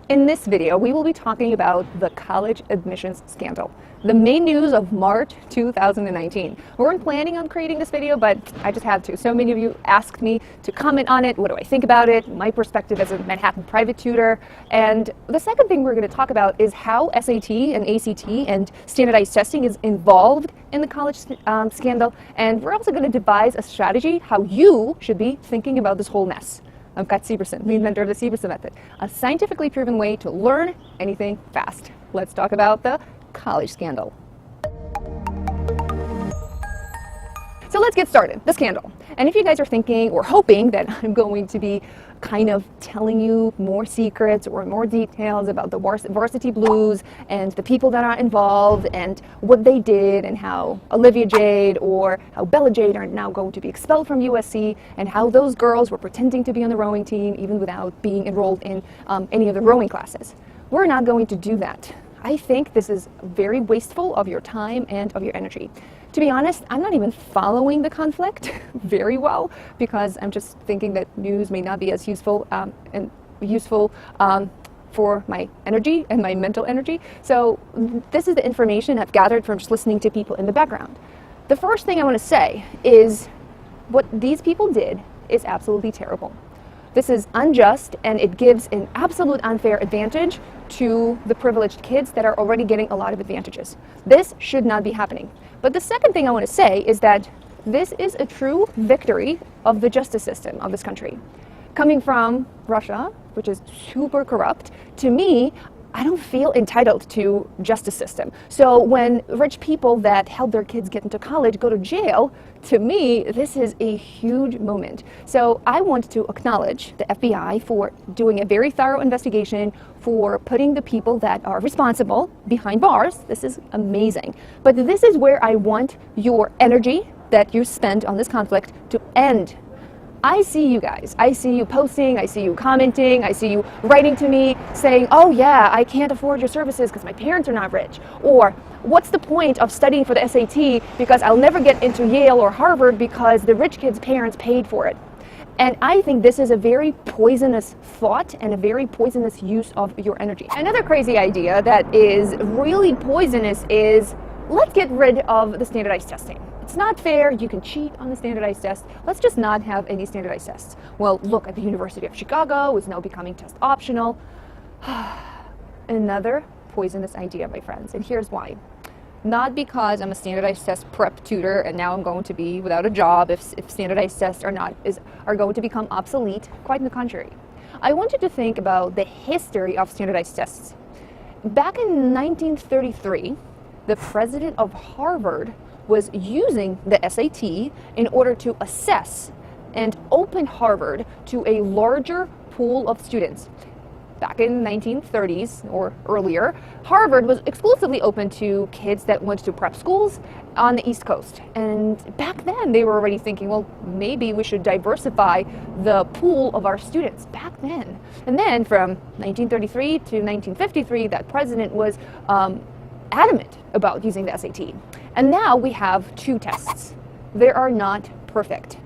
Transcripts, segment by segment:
In this video, we will be talking about the college admissions scandal, the main news of March 2019. We weren't planning on creating this video, but I just had to. So many of you asked me to comment on it. What do I think about it? My perspective as a Manhattan private tutor. And the second thing we're going to talk about is how SAT and ACT and standardized testing is involved in the college scandal. And we're also going to devise a strategy how you should be thinking about this whole mess. I'm Kat Severson, the inventor of the Severson method, a scientifically proven way to learn anything fast. Let's talk about the college scandal. So let's get started, the scandal. And if you guys are thinking or hoping that I'm going to be kind of telling you more secrets or more details about the varsity blues and the people that are involved and what they did and how Olivia Jade or how Bella Jade are now going to be expelled from USC and how those girls were pretending to be on the rowing team even without being enrolled in any of the rowing classes. We're not going to do that. I think this is very wasteful of your time and of your energy. To be honest, I'm not even following the conflict very well because I'm just thinking that news may not be as useful for my energy and my mental energy. So this is the information I've gathered from just listening to people in the background. The first thing I want to say is what these people did is absolutely terrible. This is unjust, and it gives an absolute unfair advantage to the privileged kids that are already getting a lot of advantages. This should not be happening. But the second thing I want to say is that this is a true victory of the justice system of this country. Coming from Russia, which is super corrupt, to me, I don't feel entitled to justice system. So when rich people that help their kids get into college go to jail, to me, this is a huge moment. So I want to acknowledge the FBI for doing a very thorough investigation, for putting the people that are responsible behind bars. This is amazing. But this is where I want your energy that you spend on this conflict to end. I see you guys. I see you posting, I see you commenting, I see you writing to me saying, oh yeah, I can't afford your services because my parents are not rich. Or what's the point of studying for the SAT because I'll never get into Yale or Harvard because the rich kids' parents paid for it. And I think this is a very poisonous thought and a very poisonous use of your energy. Another crazy idea that is really poisonous is let's get rid of the standardized testing. It's not fair, you can cheat on the standardized test. Let's just not have any standardized tests. Well, look at the University of Chicago, is now becoming test optional. Another poisonous idea, my friends, and here's why. Not because I'm a standardized test prep tutor and now I'm going to be without a job if standardized tests are going to become obsolete, quite the contrary. I want you to think about the history of standardized tests. Back in 1933, the president of Harvard was using the SAT in order to assess and open Harvard to a larger pool of students. Back in the 1930s or earlier, Harvard was exclusively open to kids that went to prep schools on the East Coast. And back then they were already thinking, well, maybe we should diversify the pool of our students back then. And then from 1933 to 1953, that president was adamant about using the SAT. And now we have two tests. They are not perfect.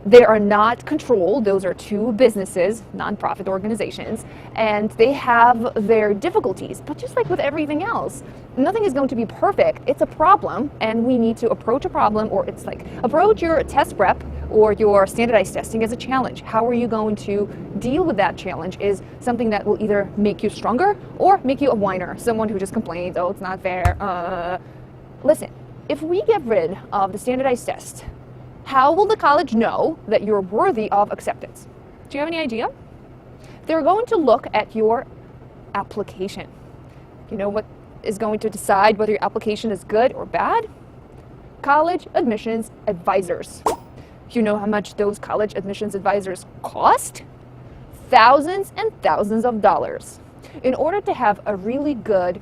They are not controlled. Those are two businesses, nonprofit organizations, and they have their difficulties. But just like with everything else, nothing is going to be perfect. It's a problem, and we need to approach a problem, or it's like approach your test prep or your standardized testing as a challenge. How are you going to deal with that challenge is something that will either make you stronger or make you a whiner, someone who just complains, oh, it's not fair. Listen, if we get rid of the standardized test, how will the college know that you're worthy of acceptance? Do you have any idea? They're going to look at your application. You know what is going to decide whether your application is good or bad? College admissions advisors. You know how much those college admissions advisors cost? Thousands and thousands of dollars. In order to have a really good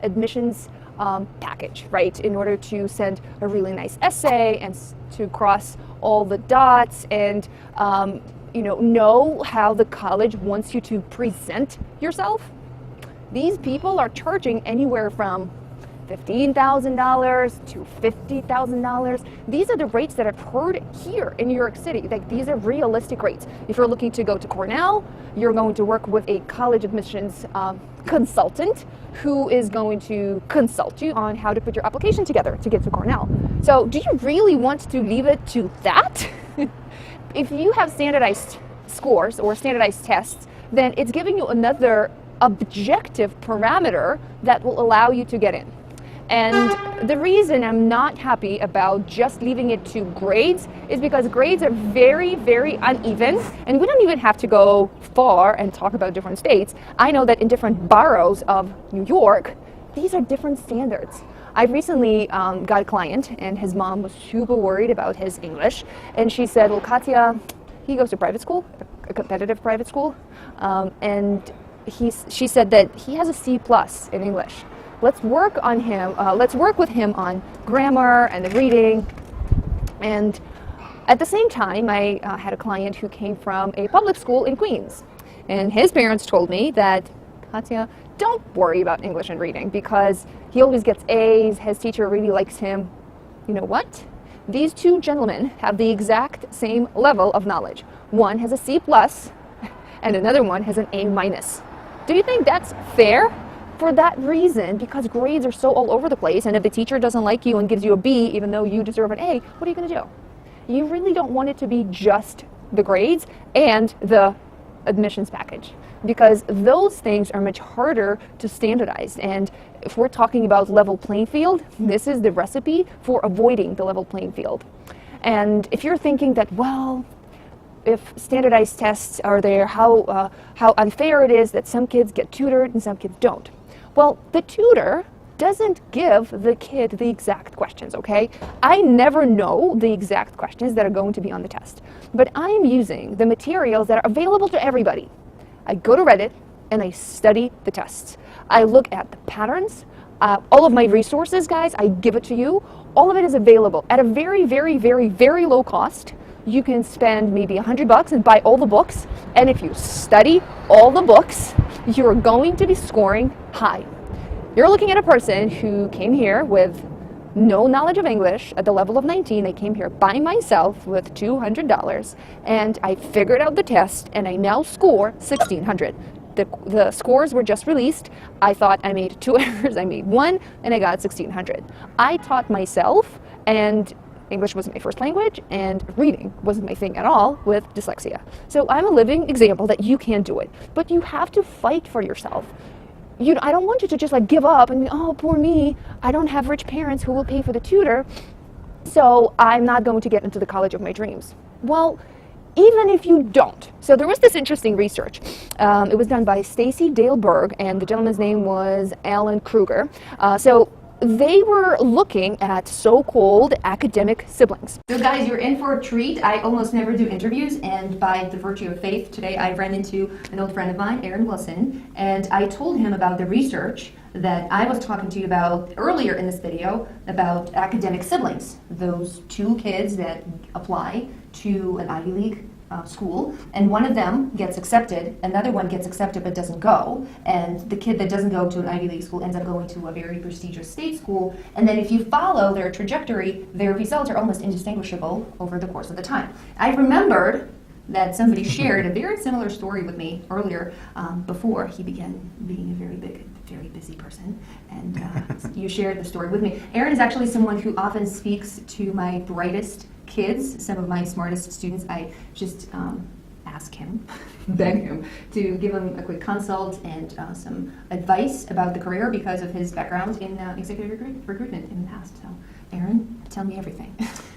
admissions package, right? In order to send a really nice essay and to cross all the dots and know how the college wants you to present yourself. These people are charging anywhere from $15,000 to $50,000. These are the rates that I've heard here in New York City. Like, these are realistic rates. If you're looking to go to Cornell, you're going to work with a college admissions consultant who is going to consult you on how to put your application together to get to Cornell. So do you really want to leave it to that? If you have standardized scores or standardized tests, then it's giving you another objective parameter that will allow you to get in. And the reason I'm not happy about just leaving it to grades is because grades are very, very uneven, and we don't even have to go far and talk about different states. I know that in different boroughs of New York, these are different standards. I recently got a client, and his mom was super worried about his English, and she said, well, Katya, he goes to private school, a competitive private school, and she said that he has a C+ in English. Let's work on him. Let's work with him on grammar and the reading. And at the same time, I had a client who came from a public school in Queens, and his parents told me that, Katya, don't worry about English and reading because he always gets A's. His teacher really likes him. You know what? These two gentlemen have the exact same level of knowledge. One has a C+, and another one has an A-. Do you think that's fair? For that reason, because grades are so all over the place, and if the teacher doesn't like you and gives you a B even though you deserve an A, what are you going to do? You really don't want it to be just the grades and the admissions package, because those things are much harder to standardize. And if we're talking about level playing field, this is the recipe for avoiding the level playing field. And if you're thinking that, well, if standardized tests are there, how unfair it is that some kids get tutored and some kids don't. Well, the tutor doesn't give the kid the exact questions, okay? I never know the exact questions that are going to be on the test, but I'm using the materials that are available to everybody. I go to Reddit and I study the tests. I look at the patterns. All of my resources, guys, I give it to you. All of it is available at a very, very, very, very low cost. You can spend maybe $100 and buy all the books, and if you study all the books, you're going to be scoring high. You're looking at a person who came here with no knowledge of English at the level of 19. I came here by myself with $200, and I figured out the test, and I now score 1,600. The scores were just released. I thought I made 2 errors. I made 1, and I got 1,600. I taught myself, and English wasn't my first language, and reading wasn't my thing at all with dyslexia. So I'm a living example that you can do it, but you have to fight for yourself. I don't want you to just like give up and, oh, poor me, I don't have rich parents who will pay for the tutor, so I'm not going to get into the college of my dreams. Well, even if you don't. So there was this interesting research. It was done by Stacy Dale Berg, and the gentleman's name was Alan Kruger. So they were looking at so-called academic siblings. So guys, you're in for a treat. I almost never do interviews, and by the virtue of faith, today I ran into an old friend of mine, Aaron Wilson, and I told him about the research that I was talking to you about earlier in this video about academic siblings, those two kids that apply to an Ivy League school, and one of them gets accepted, another one gets accepted but doesn't go, and the kid that doesn't go to an Ivy League school ends up going to a very prestigious state school, and then if you follow their trajectory, their results are almost indistinguishable over the course of the time. I remembered that somebody shared a very similar story with me earlier before he began being a very busy person, and you shared the story with me. Aaron is actually someone who often speaks to my brightest kids, some of my smartest students. I just ask him, beg him, to give him a quick consult and some advice about the career because of his background in executive recruitment in the past. So, Aaron, tell me everything.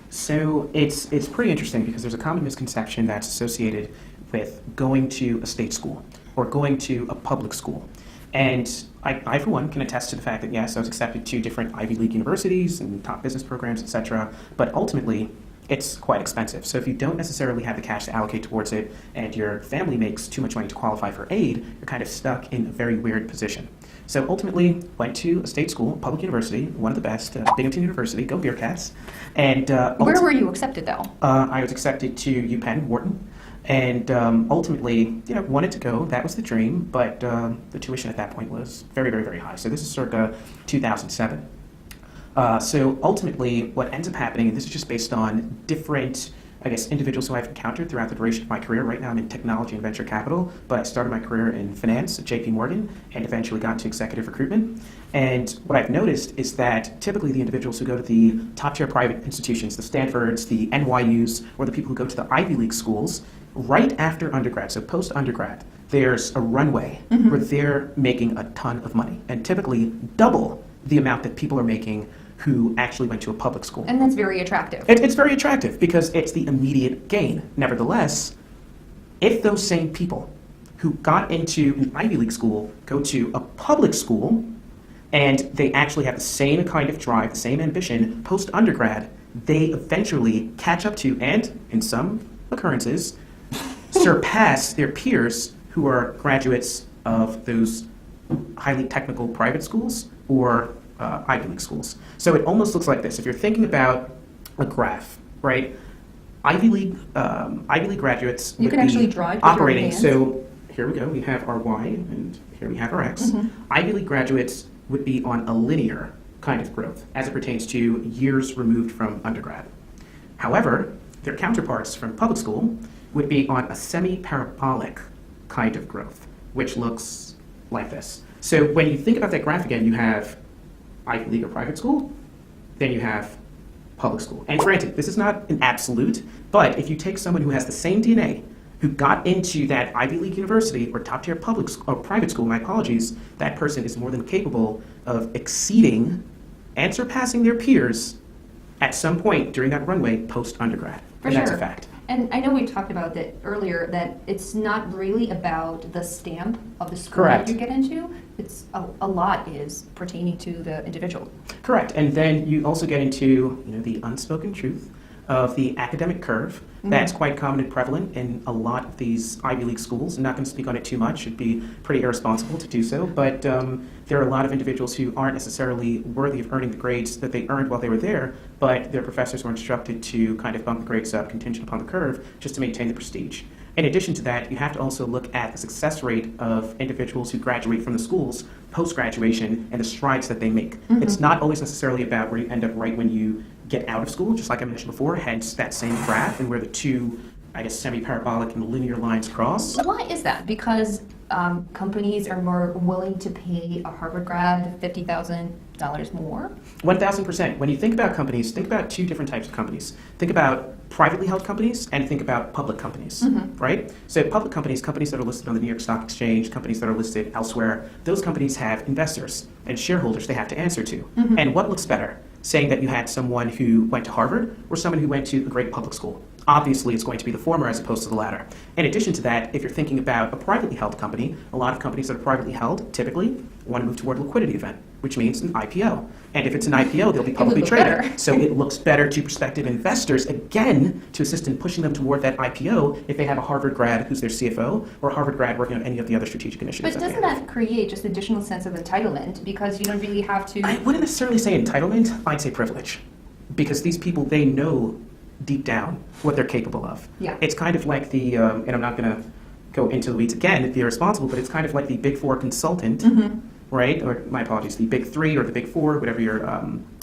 So it's pretty interesting because there's a common misconception that's associated with going to a state school or going to a public school. And I, for one, can attest to the fact that, yes, I was accepted to different Ivy League universities and top business programs, etc. But ultimately, it's quite expensive. So if you don't necessarily have the cash to allocate towards it and your family makes too much money to qualify for aid, you're kind of stuck in a very weird position. So ultimately, went to a state school, public university, one of the best, Binghamton University, go Bearcats. And where were you accepted, though? I was accepted to UPenn, Wharton. And ultimately, wanted to go. That was the dream, but the tuition at that point was very, very, very high. So this is circa 2007. So ultimately, what ends up happening, and this is just based on different, I guess, individuals who I've encountered throughout the duration of my career. Right now I'm in technology and venture capital, but I started my career in finance at JP Morgan and eventually got into executive recruitment. And what I've noticed is that typically the individuals who go to the top tier private institutions, the Stanfords, the NYUs, or the people who go to the Ivy League schools, right after undergrad, so post undergrad, there's a runway where they're making a ton of money, and typically double the amount that people are making who actually went to a public school. And that's very attractive. It's very attractive because it's the immediate gain. Nevertheless, if those same people who got into an Ivy League school go to a public school and they actually have the same kind of drive, the same ambition post-undergrad, they eventually catch up to, and in some occurrences, surpass their peers who are graduates of those highly technical private schools or Ivy League schools. So it almost looks like this. If you're thinking about a graph, right? Ivy League graduates You can actually draw it with your operating. hands. So here we go. We have our Y, and here we have our X. Ivy League graduates would be on a linear kind of growth as it pertains to years removed from undergrad. However, their counterparts from public school would be on a semi-parabolic kind of growth, which looks like this. So when you think about that graph again, you have Ivy League or private school, then you have public school. And granted, this is not an absolute, but if you take someone who has the same DNA, who got into that Ivy League university or top tier public or private school, my apologies, that person is more than capable of exceeding and surpassing their peers at some point during that runway post-undergrad. For and sure. That's a fact. And I know we talked about that earlier, that it's not really about the stamp of the school Correct. that you get into. It's a lot is pertaining to the individual. Correct. And then you also get into the unspoken truth of the academic curve. That's quite common and prevalent in a lot of these Ivy League schools. I'm not going to speak on it too much. It'd be pretty irresponsible to do so. But there are a lot of individuals who aren't necessarily worthy of earning the grades that they earned while they were there, but their professors were instructed to kind of bump the grades up contingent upon the curve just to maintain the prestige. In addition to that, you have to also look at the success rate of individuals who graduate from the schools post-graduation and the strides that they make. It's not always necessarily about where you end up right when you get out of school, just like I mentioned before, hence that same graph and where the two, I guess, semi-parabolic and linear lines cross. So why is that? Because companies are more willing to pay a Harvard grad $50,000 more? 1,000%. When you think about companies, think about two different types of companies. Think about privately held companies and think about public companies, right? So public companies, companies that are listed on the New York Stock Exchange, companies that are listed elsewhere, those companies have investors and shareholders they have to answer to. And what looks better? Saying that you had someone who went to Harvard or someone who went to a great public school. Obviously, it's going to be the former as opposed to the latter. In addition to that, if you're thinking about a privately held company, a lot of companies that are privately held typically want to move toward a liquidity event, which means an IPO. And if it's an IPO, they'll be publicly traded. Better. So it looks better to prospective investors, again, to assist in pushing them toward that IPO if they have a Harvard grad who's their CFO or a Harvard grad working on any of the other strategic initiatives. But doesn't that create just additional sense of entitlement because you don't really have to... I wouldn't necessarily say entitlement, I'd say privilege. Because these people, they know deep down what they're capable of. Yeah. It's kind of like the, and I'm not going to go into the weeds again if you're responsible, but it's kind of like the Big Four consultant, right? Or my apologies, the Big Three or the Big Four, whatever you're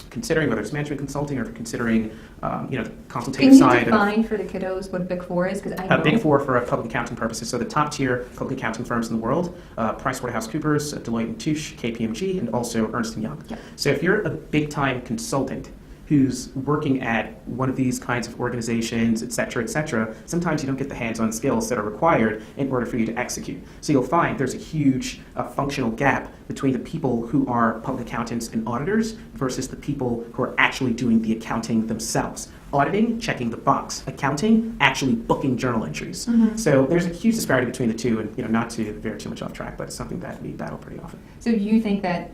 considering, whether it's management consulting or if you're considering, the consultative Can you side. define for the kiddos what Big Four is? Because I know. Big Four for public accounting purposes. So the top tier public accounting firms in the world, PricewaterhouseCoopers, Deloitte & Touche, KPMG, and also Ernst & Young. Yep. So if you're a big time consultant who's working at one of these kinds of organizations, et cetera, sometimes you don't get the hands-on skills that are required in order for you to execute. So you'll find there's a huge functional gap between the people who are public accountants and auditors versus the people who are actually doing the accounting themselves. Auditing, checking the box. Accounting, actually booking journal entries. So there's a huge disparity between the two, and not to veer too much off track, but it's something that we battle pretty often. So you think that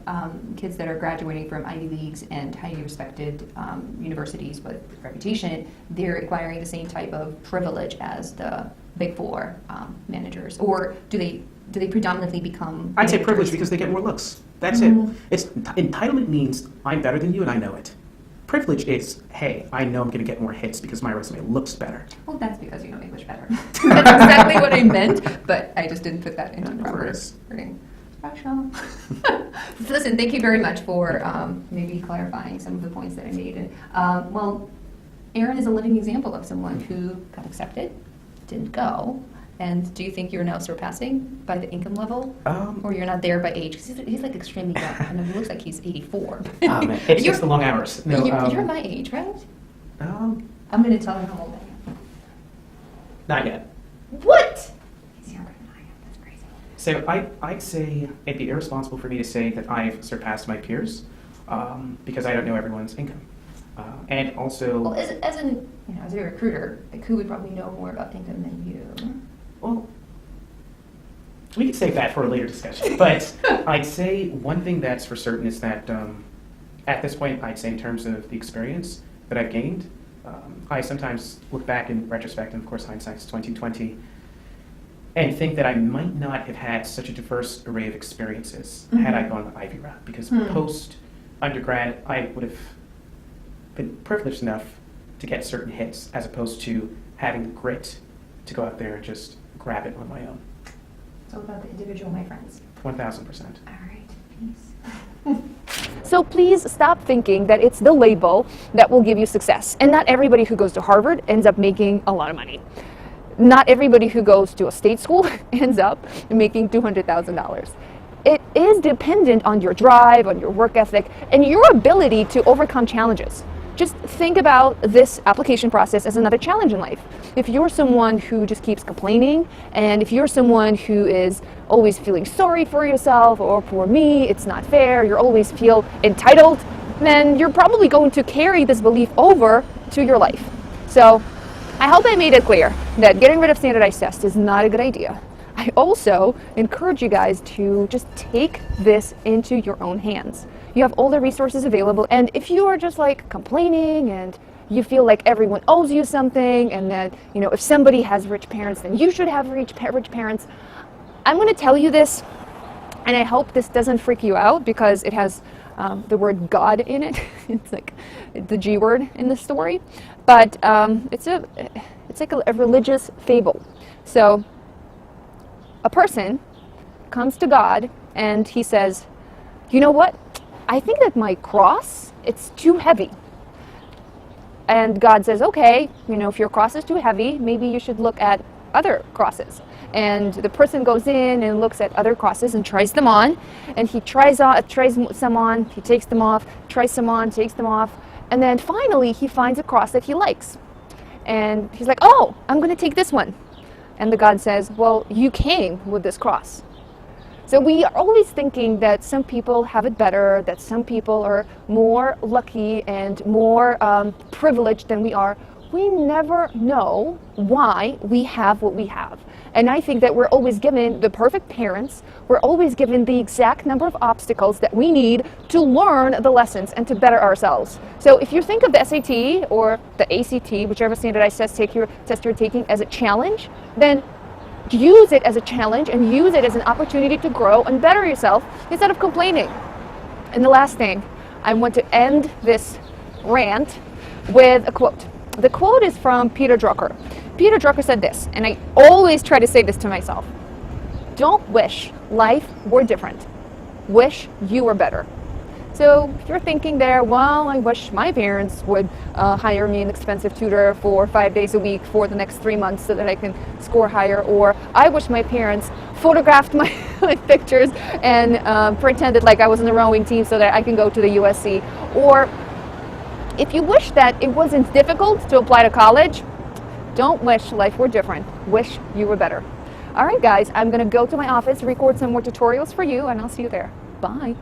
kids that are graduating from Ivy Leagues and highly respected universities with reputation, they're acquiring the same type of privilege as the Big Four managers, or do they predominantly become? I'd say managers? privilege because they get more looks. That's it. It's entitlement means I'm better than you and I know it. Privilege is, hey, I know I'm going to get more hits because my resume looks better. Well, that's because you know English better. That's exactly what I meant, but I just didn't put that into No proper worries. wording. Special. Listen, thank you very much for maybe clarifying some of the points that I made. And well, Aaron is a living example of someone who got accepted, didn't go. And do you think you're now surpassing by the income level? Or you're not there by age? Because he's like extremely young. I mean, he looks like he's 84. Man, it's just the long hours. No, you're my age, right? I'm going to tell him how old I am. Not yet. What? He's younger than I am. That's crazy. So I'd say it'd be irresponsible for me to say that I've surpassed my peers because I don't know everyone's income. And also... Well, as a recruiter, like, who would probably know more about income than you? Well, we could save that for a later discussion. But I'd say one thing that's for certain is that at this point, I'd say in terms of the experience that I've gained, I sometimes look back in retrospect, and of course hindsight's 2020, and think that I might not have had such a diverse array of experiences had I gone the Ivy route. Because post-undergrad, I would have been privileged enough to get certain hits as opposed to having the grit to go out there and just grab it on my own. It's all about the individual, my friends. 1,000%. All right, peace. So please stop thinking that it's the label that will give you success. And not everybody who goes to Harvard ends up making a lot of money. Not everybody who goes to a state school ends up making $200,000. It is dependent on your drive, on your work ethic, and your ability to overcome challenges. Just think about this application process as another challenge in life. If you're someone who just keeps complaining, and if you're someone who is always feeling sorry for yourself, or for me, it's not fair, you always feel entitled, then you're probably going to carry this belief over to your life. So I hope I made it clear that getting rid of standardized tests is not a good idea. I also encourage you guys to just take this into your own hands. You have all the resources available, and if you are just like complaining and you feel like everyone owes you something, and that, you know, if somebody has rich parents, then you should have rich parents, I'm going to tell you this, and I hope this doesn't freak you out because it has the word God in it. It's like the G word in the story, but it's like a religious fable. So a person comes to God and he says, you know what? I think that my cross, it's too heavy. And God says, okay, you know, if your cross is too heavy, maybe you should look at other crosses. And the person goes in and looks at other crosses and tries them on. And he tries some on, he takes them off, tries some on, takes them off. And then finally he finds a cross that he likes. And he's like, oh, I'm going to take this one. And the God says, well, you came with this cross. So we are always thinking that some people have it better, that some people are more lucky and more privileged than we are. We never know why we have what we have. And I think that we're always given the perfect parents. We're always given the exact number of obstacles that we need to learn the lessons and to better ourselves. So if you think of the SAT or the ACT, whichever standardized test you're taking, as a challenge, then use it as a challenge and use it as an opportunity to grow and better yourself instead of complaining. And the last thing, I want to end this rant with a quote. The quote is from Peter Drucker. Peter Drucker said this, and I always try to say this to myself. Don't wish life were different. Wish you were better. So if you're thinking there, well, I wish my parents would hire me an expensive tutor for 5 days a week for the next 3 months so that I can score higher, or I wish my parents photographed my pictures and pretended like I was in the rowing team so that I can go to the USC. Or if you wish that it wasn't difficult to apply to college, don't wish life were different. Wish you were better. All right, guys, I'm going to go to my office, record some more tutorials for you, and I'll see you there. Bye.